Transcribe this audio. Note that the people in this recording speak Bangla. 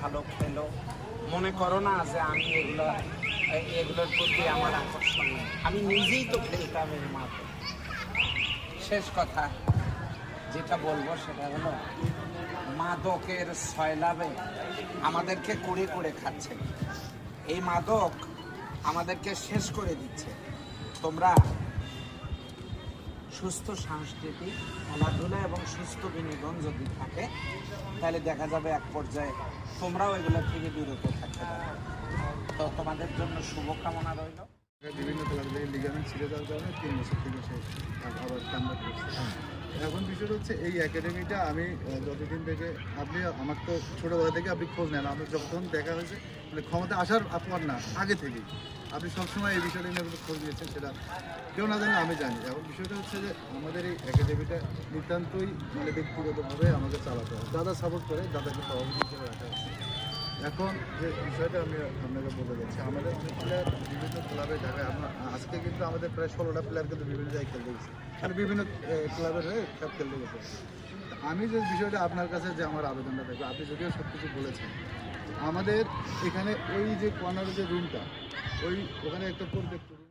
ভালো খেলো, মনে করো না যে আমি এগুলোর প্রতি আমার আকর্ষণ নেই। আমি নিজেই তো খেলতাম এর মাঠে। শেষ কথা যেটা বলবো সেটা হলো, মাদকের সয়লাবে আমাদেরকে কুড়ে কুড়ে খাচ্ছে। এই মাদক আমাদেরকে শেষ করে দিচ্ছে। তোমরা সুস্থ সাংস্কৃতিক খেলাধুলা এবং সুস্থ বিনোদন যদি থাকে, তাহলে দেখা যাবে এক পর্যায়ে তোমরাও এগুলো থেকে বিরত থাকতে পারবে। তো তোমাদের জন্য শুভকামনা রইল। বিভিন্ন ক্লাব থেকে লিগামেন্ট ছিঁড়ে যাওয়ার কারণে 3 বছর থেকে সে আবার কামব্যাক করছে। এখন বিষয়টা হচ্ছে এই একাডেমিটা আমি যতদিন থেকে, আপনি আমার তো ছোটোবেলা থেকে আপনি খোঁজ নেন, আমাদের যখন দেখা হয়েছে মানে ক্ষমতা আসার আপনার না আগে থেকেই আপনি সবসময় এই বিষয়টা নিয়ে খোঁজ নিয়েছেন, সেটা কেউ না জানলে আমি জানি। এখন বিষয়টা হচ্ছে যে আমাদের এই একাডেমিটা নিতান্তই মানে ব্যক্তিগতভাবে আমাকে চালাতে হয়। দাদা সাপোর্ট করে, দাদাকে সভাপতি হিসেবে রাখা হচ্ছে। এখন যে বিষয়টা আমি আপনাকে বলে যাচ্ছি, আমাদের প্লেয়ার বিভিন্ন ক্লাবে ঢাকায় আজকে কিন্তু আমাদের প্রায় 16টা প্লেয়ার কিন্তু বিভিন্ন জায়গায় খেলতে গেছে, মানে বিভিন্ন ক্লাবের হয়ে সব খেলতে গেছে। আমি যে বিষয়টা আপনার কাছে যে আমার আবেদনটা থাকবে, আপনি যদিও সব কিছু বলেছেন, আমাদের এখানে ওই যে কর্নারের যে রুমটা, ওখানে একটা পরিত্যক্ত রুম।